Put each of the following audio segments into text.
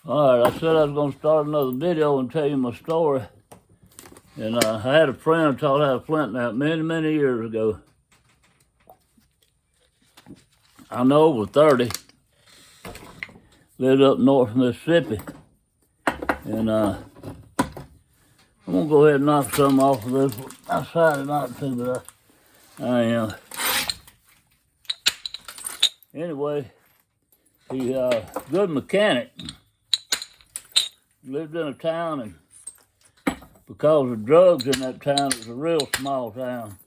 All right, I said I was going to start another video and tell you my story. And I had a friend taught how to flint knife many years ago. I know over 30. Lived up north of Mississippi. And I'm going to go ahead and knock some off of this one. I decided not to, but I am. Anyway, he's a good mechanic. Lived in a town, and because of drugs in that town, it's a real small town.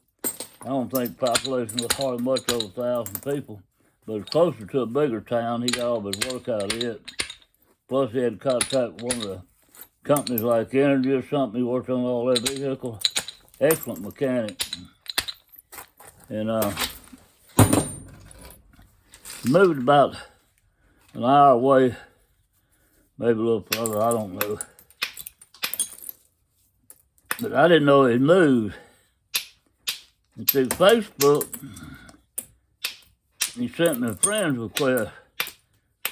I don't think the population was hardly much over 1,000 people, but it's closer to a bigger town. He got all of his work out of it. Plus, he had contact with one of the companies like Energy or something. He worked on all their vehicles. Excellent mechanic. And moved about an hour away, maybe a little further, I don't know. But I didn't know he'd moved. And through Facebook, he sent me a friend's request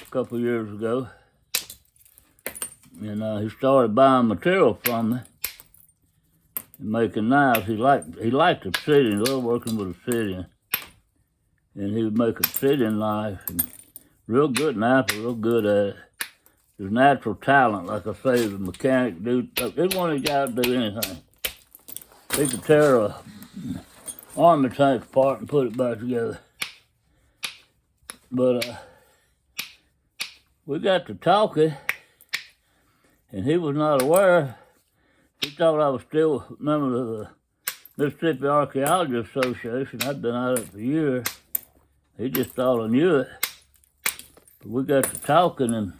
a couple of years ago. And he started buying material from me and making knives. He liked obsidian. He loved working with obsidian. And he would make obsidian knife. And real good knife, real good at it. His natural talent, like I say, the mechanic dude. This one he got to do anything. He could tear a army tank apart and put it back together. But we got to talking, and he was not aware. He thought I was still a member of the Mississippi Archaeology Association. I'd been out of it for years. He just thought I knew it. But we got to talking, and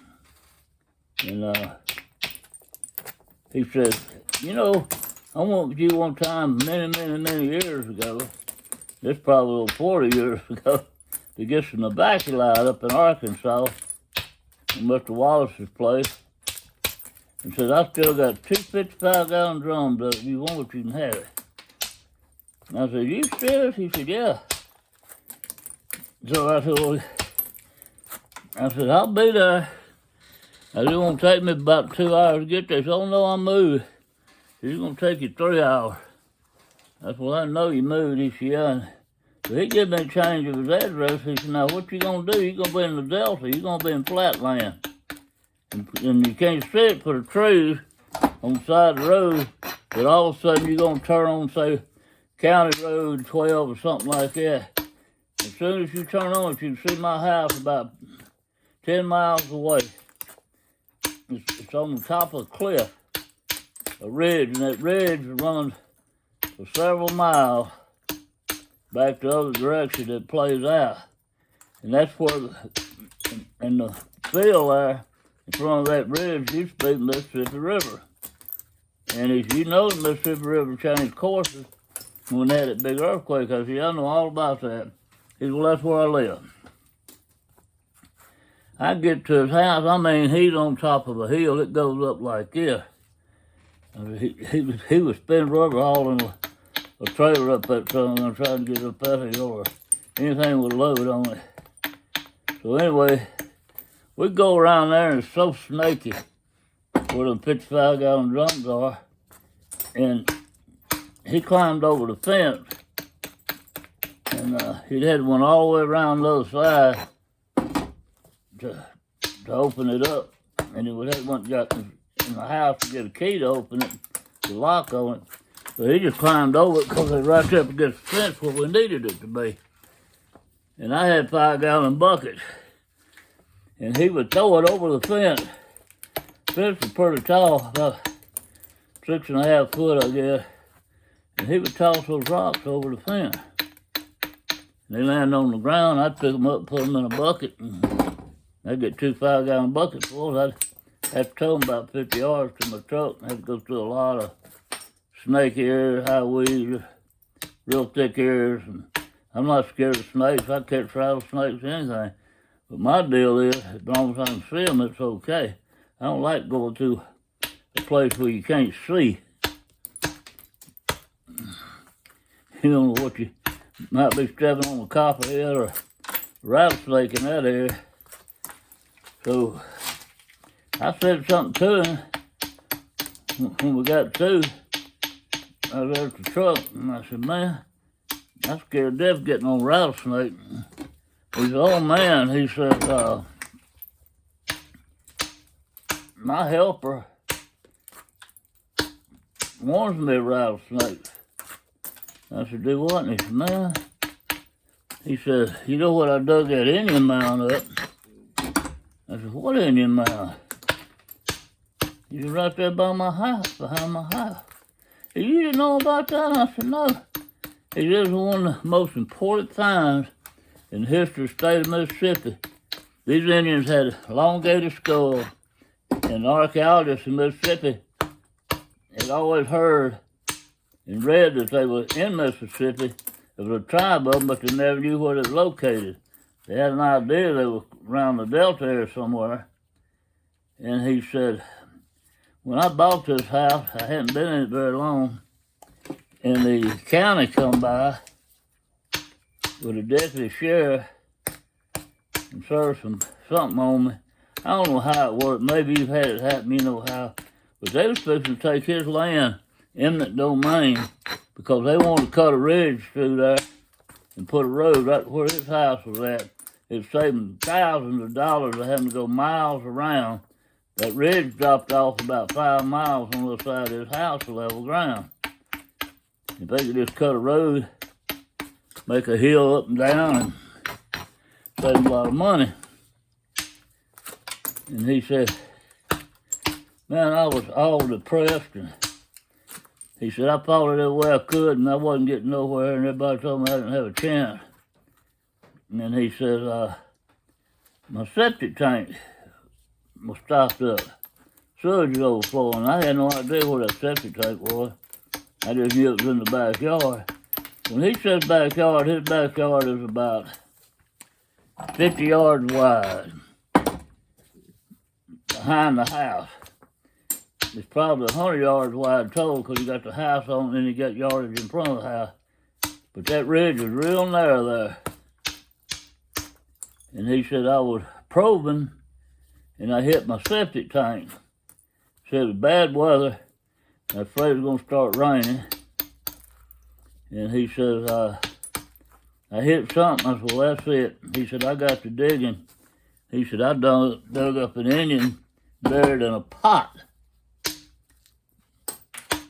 he said, you know, I went with you one time many years ago. This probably over 40 years ago, to get some tobacco up in Arkansas, in Mr. Wallace's place. And said, I still got 2 55-gallon drums up. If you want it, you can have it. And I said, you serious? He said, yeah. So I said, well, I'll be there. I said, it's going to take me about 2 hours to get there. He said, oh no, I'm moved. It's going to take you 3 hours. I said, well, I know you moved. He said, yeah. So he gave me a change of his address. He said, now what you going to do? You're going to be in the Delta. You're going to be in flatland. And you can't see it for the trees on the side of the road, but all of a sudden you're going to turn on, say, County Road 12 or something like that. As soon as you turn on it, you can see my house about 10 miles away. It's on the top of a cliff, a ridge, and that ridge runs for several miles back the other direction that plays out. And that's where, in the field there, in front of that ridge, used to be the Mississippi River. And as you know, the Mississippi River changed courses when they had that big earthquake. I said, I know all about that. He said, well, that's where I live. I get to his house, I mean, he's on top of a hill. It goes up like this. I mean, he was spinning rubber hauling a trailer up that thing and trying to get up that hill or anything with a load on it. So anyway, we go around there and it's so snaky where the 55-gallon drums are. And he climbed over the fence and he'd had one all the way around the other side to open it up. And he would have one got in the house to get a key to open it, the lock on it. So he just climbed over it because it was right up against the fence where we needed it to be. And I had 5-gallon buckets. And he would throw it over the fence. The fence was pretty tall, about 6.5 foot, I guess. And he would toss those rocks over the fence. And they landed on the ground. I'd pick them up and put them in a bucket. And I'd get 2 5-gallon buckets full. I'd have to tow them about 50 yards to my truck. I had to go through a lot of snake areas, high weeds, real thick areas. And I'm not scared of snakes. I catch rattlesnakes, anything. But my deal is, as long as I can see them, it's okay. I don't like going to a place where you can't see. You don't know what you might be stepping on a copperhead or a rattlesnake in that area. So I said something to him when we got through. I was at the truck, and I said, man, I'm scared to death getting on rattlesnake. He said, oh man, he said, my helper warns me of rattlesnakes. I said, do what? And he said, man, he said, you know what I dug that Indian mound up? I said, what Indian mound? He said, right there by my house, behind my house. He said, you didn't know about that? I said, no. He said, it was one of the most important times in the history of the state of Mississippi. These Indians had elongated skulls, and archaeologists in Mississippi had always heard and read that they were in Mississippi. There was a tribe of them, but they never knew where they were located. They had an idea they were around the Delta area somewhere. And he said, when I bought this house, I hadn't been in it very long, and the county come by with a deputy sheriff and served something on me. I don't know how it worked. Maybe you've had it happen, you know how. But they was fixing to take his land, eminent domain, because they wanted to cut a ridge through there and put a road right where his house was at. It saved them thousands of dollars of having to go miles around. That ridge dropped off about 5 miles on the side of his house to level ground. If they could just cut a road, make a hill up and down, and save them a lot of money. And he said, man, I was all depressed, and he said, I followed every way I could, and I wasn't getting nowhere, and everybody told me I didn't have a chance. And then he said, my septic tank was stopped up. Sewage was overflowing. I had no idea where that septic tank was. I just knew it was in the backyard. When he says backyard, his backyard is about 50 yards wide behind the house. It's probably 100 yards wide total because you got the house on and then you got yardage in front of the house. But that ridge was real narrow there. And he said I was probing and I hit my septic tank. Said it was bad weather. I was afraid it was going to start raining. And he says, I hit something. I said, well, that's it. He said, I got to digging. He said, I dug up an Indian buried in a pot.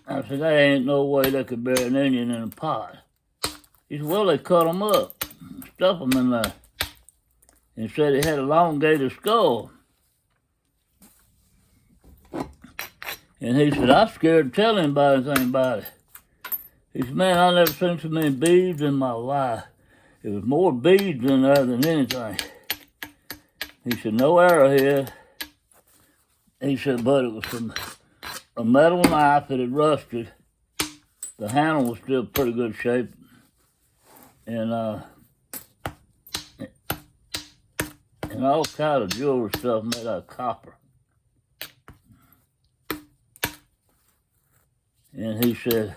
I said, there ain't no way they could bury an Indian in a pot. He said, well, they cut them up, stuff them in there. And said he had a elongated skull. And he said, I was scared to tell anybody anything about it. He said, man, I never seen so many beads in my life. There was more beads in there than anything. He said, no arrowhead. He said, but it was a metal knife that had rusted. The handle was still pretty good shape. And all kind of jewelry stuff made out of copper. And he said,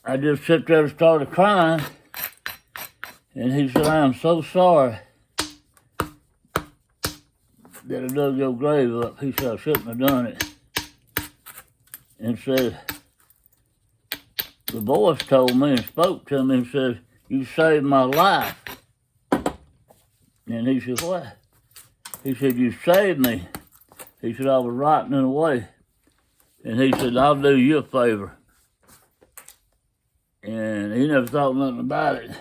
I just sat there and started crying. And he said, I am so sorry that I dug your grave up. He said, I shouldn't have done it. And said, the voice told me and spoke to me and said, you saved my life. And he said, what? He said, you saved me. He said, I was rotting away. And he said, I'll do you a favor. And he never thought nothing about it.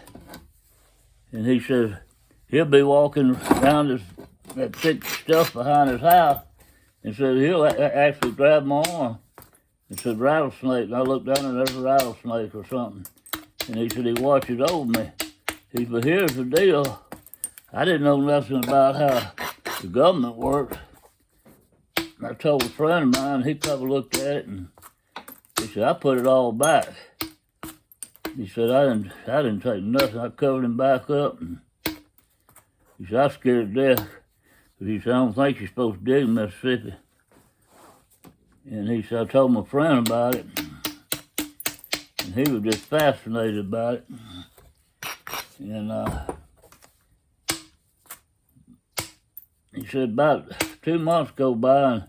And he said, he'll be walking around that thick stuff behind his house. And said, he'll actually grab my arm. And said, rattlesnake. And I looked down and there's a rattlesnake or something. And he said, he watches over me. He said, but here's the deal. I didn't know nothing about how the government works. And I told a friend of mine, he probably looked at it and he said, I put it all back. He said, I didn't take nothing. I covered him back up. And he said, I was scared to death. But he said, I don't think you're supposed to dig in Mississippi. And he said, I told my friend about it. And he was just fascinated about it. And he said, about 2 months go by,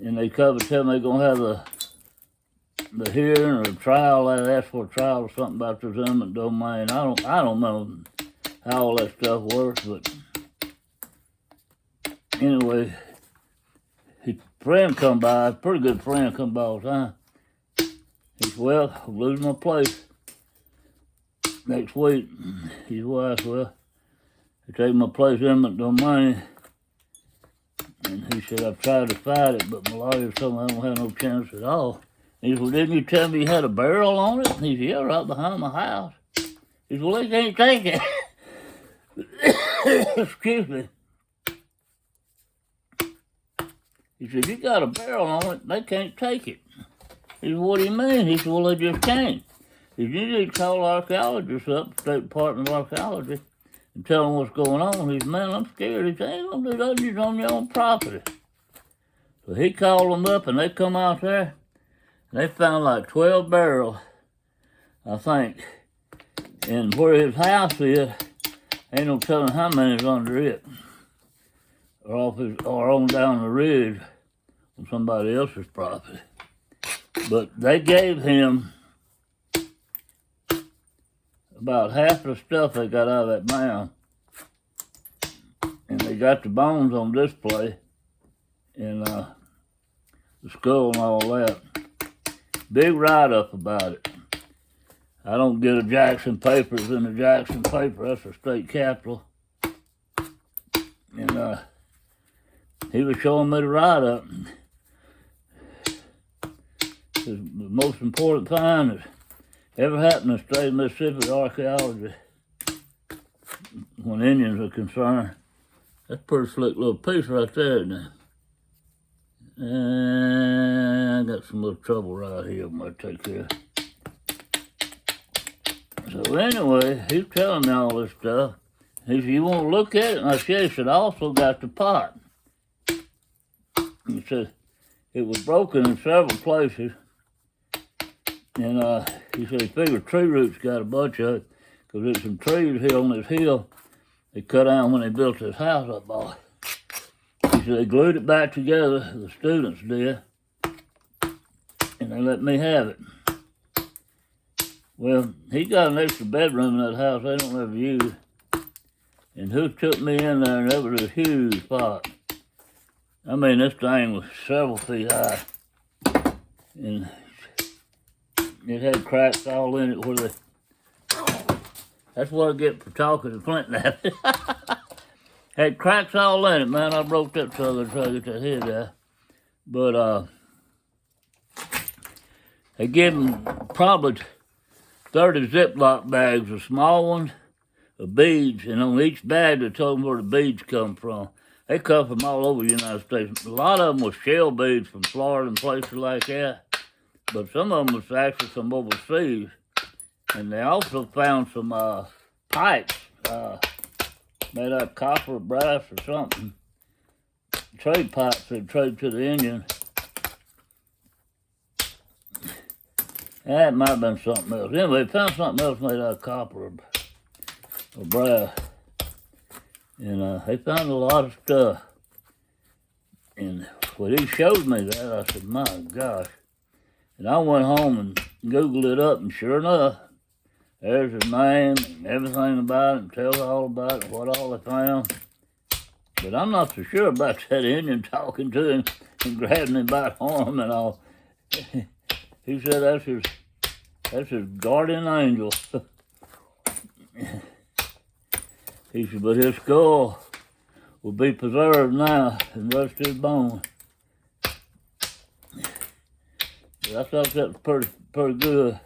and they come and tell me they're gonna have the hearing or the trial. They ask for a trial or something about this eminent domain. I don't know how all that stuff works, but anyway, his friend come by, a pretty good friend come by all the time. He said, well, I'm losing my place next week. His wife, well, they take my place eminent domain. And he said, I've tried to fight it, but my lawyer told me I don't have no chance at all. He said, well, didn't you tell me you had a barrel on it? And he said, yeah, right behind my house. He said, well, they can't take it. Excuse me. He said, you got a barrel on it, they can't take it. He said, what do you mean? He said, well, they just can't. He said, you need to call archaeologists up, State Department of Archaeology, and tell them what's going on. He said, man, I'm scared. He said, ain't gonna do that, you're on your own property. So he called them up, and they come out there, and they found like 12 barrels, I think. And where his house is, ain't no telling how many's under it, or on down the ridge on somebody else's property. But they gave him about half the stuff they got out of that mound. And they got the bones on display, and the skull and all that. Big write-up about it. I don't get a Jackson Papers in the Jackson paper. That's the state capitol. And he was showing me the write-up. The most important find that ever happened in the state of Mississippi archaeology when Indians are concerned. That's a pretty slick little piece right there, isn't it? And I got some little trouble right here I'm going to take care of. So anyway, he's telling me all this stuff. He said, you want to look at it? And I said, he said, I also got the pot. He said, it was broken in several places. And he said he figured tree roots got a bunch of it, because there's some trees here on this hill they cut down when they built this house up on. He said they glued it back together, the students did, and they let me have it. Well, he got an extra bedroom in that house they don't ever use. And who took me in there, and that was a huge pot. I mean, this thing was several feet high. And it had cracks all in it where they... That's what I get for talking to Clinton at it. Had cracks all in it, man. I broke that trailer trying to get that head out. But they gave him probably 30 Ziploc bags, of small ones, of beads, and on each bag they told them where the beads come from. They come from all over the United States. A lot of them was shell beads from Florida and places like that, but some of them was actually from overseas. And they also found some pipes made out of copper or brass or something. Trade pipes they trade to the Indians. That might have been something else. Anyway, they found something else made out of copper or brass. And they found a lot of stuff. And when he showed me that, I said, my gosh. And I went home and Googled it up, and sure enough, there's his name and everything about it, and tells all about it, what all they found. But I'm not so sure about that Indian talking to him and grabbing him by the arm and all. He said that's his guardian angel. He said, but his skull will be preserved now and the rest of his bones. But I thought that was pretty good.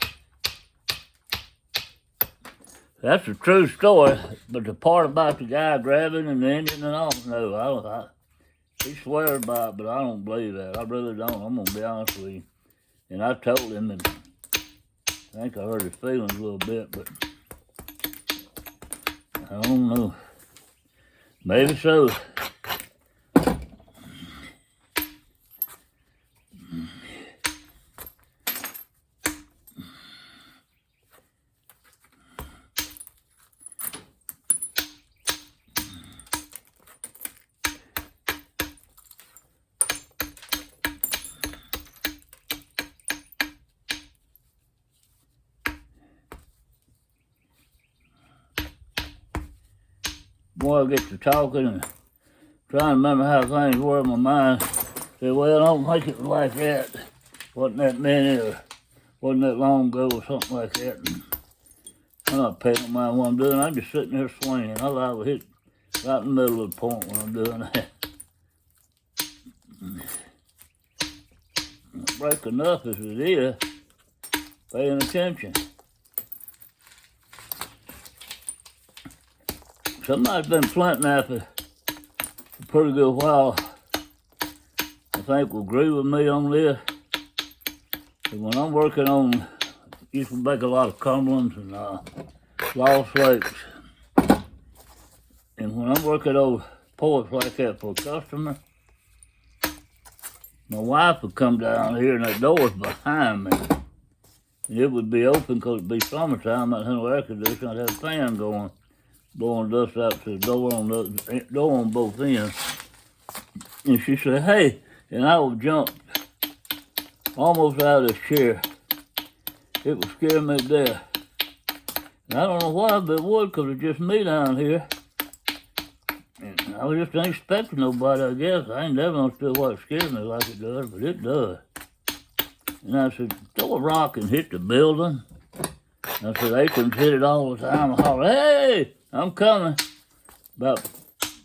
That's a true story, but the part about the guy grabbing and the Indian and all, no, he swears by it, but I don't believe that. I really don't. I'm going to be honest with you. And I told him, and I think I hurt his feelings a little bit, but I don't know. Maybe so. boy, I get to talking and trying to remember how things were in my mind. Said, well, I don't think it was like that. Wasn't that many or wasn't that long ago or something like that. And I'm not paying no mind what I'm doing. I'm just sitting there swinging. I like to hit right in the middle of the point when I'm doing that. Break enough as it is, paying attention. Somebody's been flinting at it for a pretty good while. I think will agree with me on this. And when I'm working on, used to make a lot of Cumberlands and lost lakes. And when I'm working on poets like that for a customer, my wife would come down here and that door's behind me. And it would be open because it'd be summertime. I'd have no air conditioning. I'd have a fan going, blowing dust out to the door on both ends. And she said, hey, and I would jump almost out of this chair. It would scare me to death. And I don't know why, but it would, because it's just me down here. And I just ain't expecting nobody, I guess. I ain't never understood why it scares me like it does, but it does. And I said, throw a rock and hit the building. And I said, Acorns hit it all the time. I hollered, hey, I'm coming. About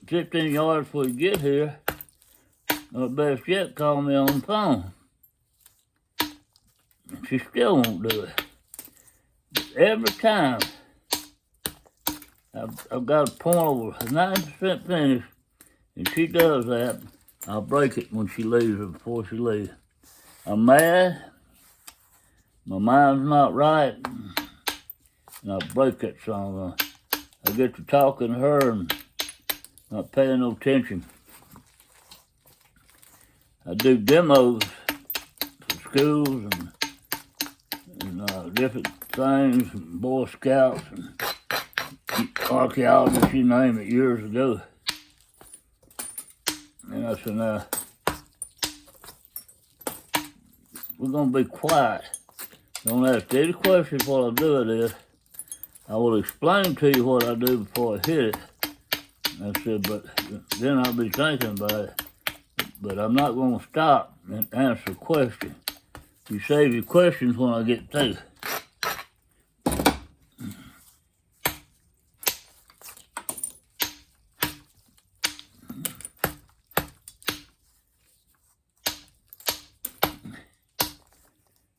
15 yards before you get here, or best yet, call me on the phone. And she still won't do it. But every time, I've got a point over 90% finished, and she does that, I'll break it when she leaves or before she leaves. I'm mad, my mind's not right, and I break that song. I get to talking to her and not paying no attention. I do demos for schools and different things, and Boy Scouts and archaeologists, you name it, years ago. And I said, now, we're going to be quiet. Don't ask any questions while I do this. I will explain to you what I do before I hit it. And I said, but then I'll be thinking about it. But I'm not going to stop and answer a question. You save your questions when I get through.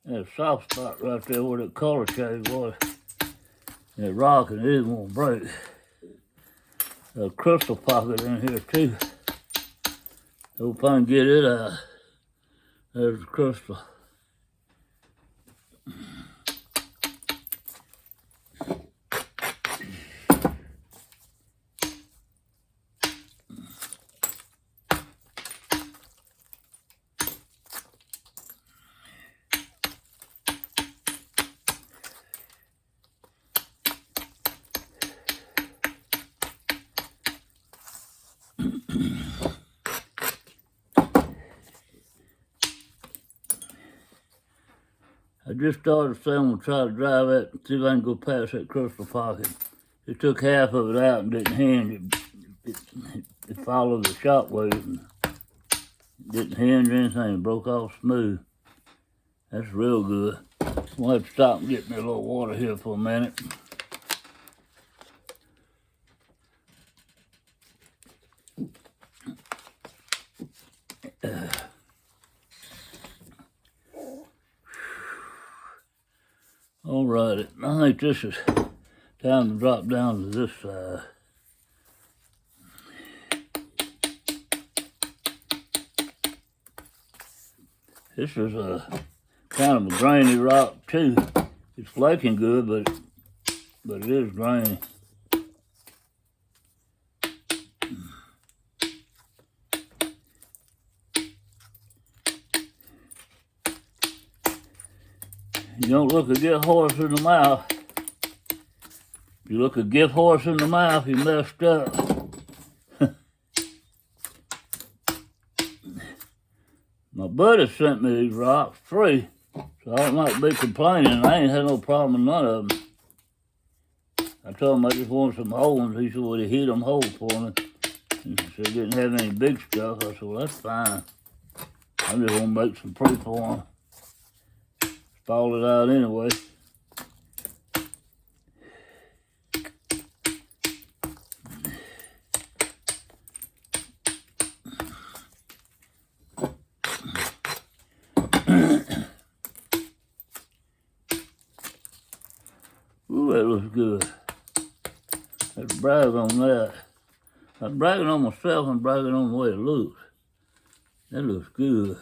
There's a soft spot right there where that color shade was. That rock, and it won't break. There's a crystal pocket in here too. Hope I can get it out. There's the crystal. I just started saying I'm going to try to drive that and see if I can go past that crystal pocket. It took half of it out and didn't hinge. It followed the shock wave and didn't hinge or anything. It broke off smooth. That's real good. I'm going to have to stop and get me a little water here for a minute. All right, I think this is time to drop down to this side. This is a kind of a grainy rock too. It's flaking good, but it is grainy. You don't look a gift horse in the mouth. If you look a gift horse in the mouth, you messed up. My buddy sent me these rocks free, so I might be complaining. I ain't had no problem with none of them. I told him I just wanted some whole ones. He said, well, he hit them whole for me. And he said, didn't have any big stuff. I said, well, that's fine. I just want to make some preform. Spall it out anyway. Ooh, that looks good. Let's brag on that. I'm bragging on myself and bragging on the way it looks. That looks good.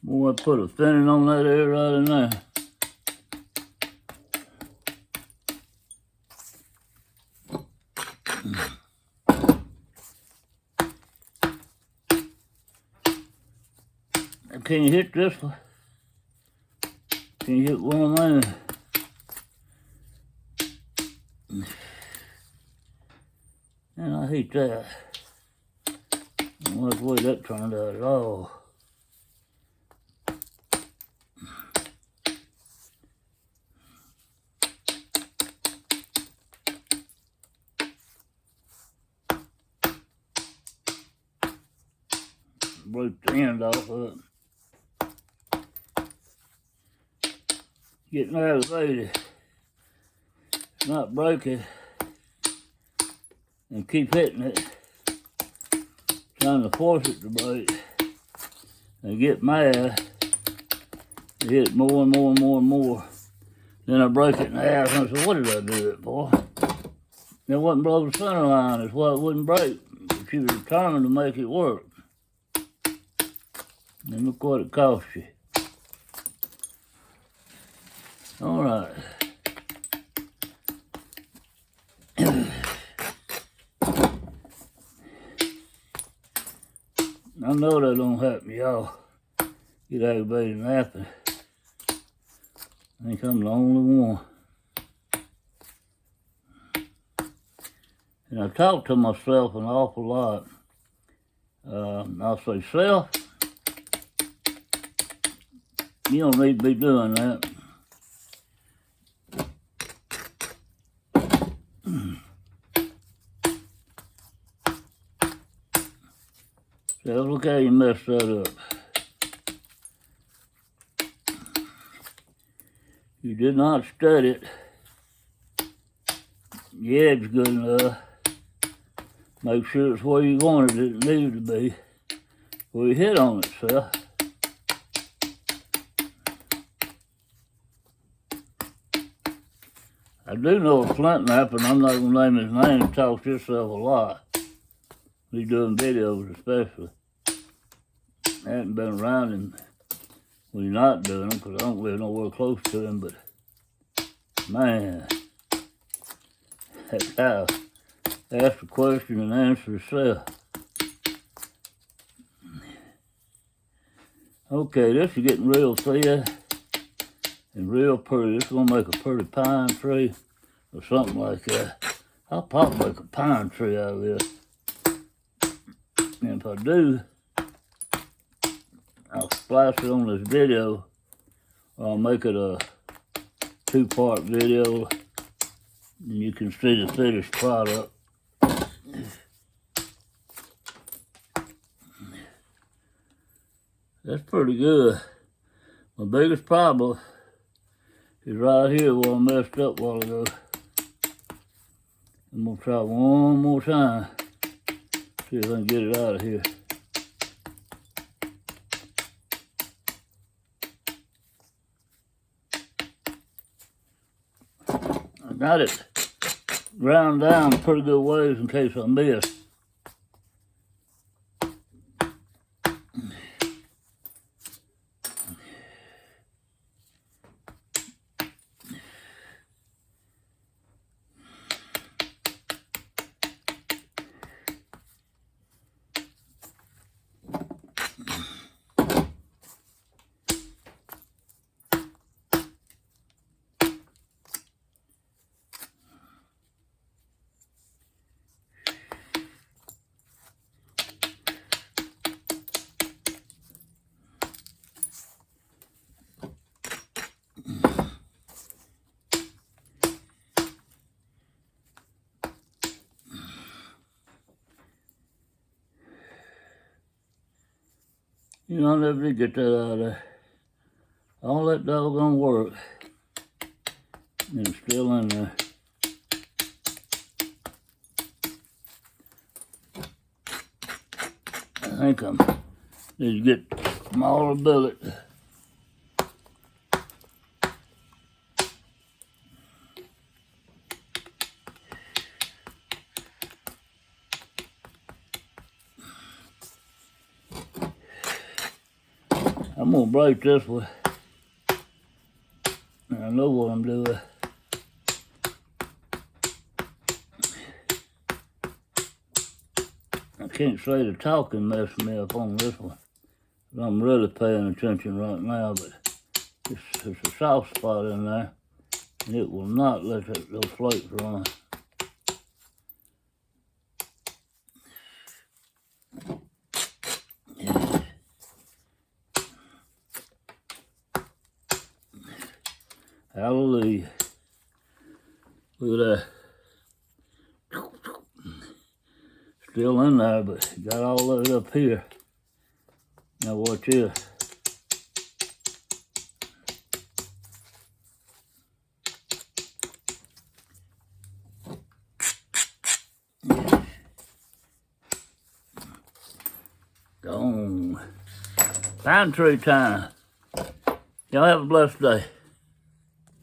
Boy, I put a thinning on that air right in there. Can you hit this one? Can you hit one of mine? And I hate that. I don't like the way that turned out at all. Broke the end off of it. Getting aggravated. Not break it. And keep hitting it. Trying to force it to break. And get mad. I hit it more and more and more and more. Then I break it in half and I said, what did I do it for? It wasn't below the center line, it's why it wouldn't break. But she was determined to make it work. And look what it cost you. All right. I know that don't happen to y'all. Get aggravated napping. I think I'm the only one. And I talk to myself an awful lot. I'll say, self, you don't need to be doing that. So look how you messed that up. You did not stud it. The edge good enough. Make sure it's where you wanted it needed to be. Where you hit on it, sir. I do know a flint knife, and I'm not going to name his name, talks himself a lot. He's doing videos especially. I haven't been around him when he's not doing them, because I don't live nowhere close to him, but man, that guy asked a question and answered itself. Okay, this is getting real thin and real pretty. This is going to make a pretty pine tree or something like that. I'll probably make a pine tree out of this. And if I do, I'll splice it on this video, or I'll make it a two-part video, and you can see the finished product. That's pretty good. My biggest problem is right here where I messed up a while ago. I'm gonna try one more time. See if I can get it out of here. I got it ground down pretty good ways in case I miss. You know, I never did get that out of there. All that doggone work. And it's still in there. I think I'm need to get smaller bullet. I'm gonna break this one. I know what I'm doing. I can't say the talking messed me up on this one. I'm really paying attention right now, but there's a soft spot in there, and it will not let those flakes run. Hallelujah. Look at that. Still in there, but got all of it up here. Now watch this. Gone. Pine tree time. Y'all have a blessed day.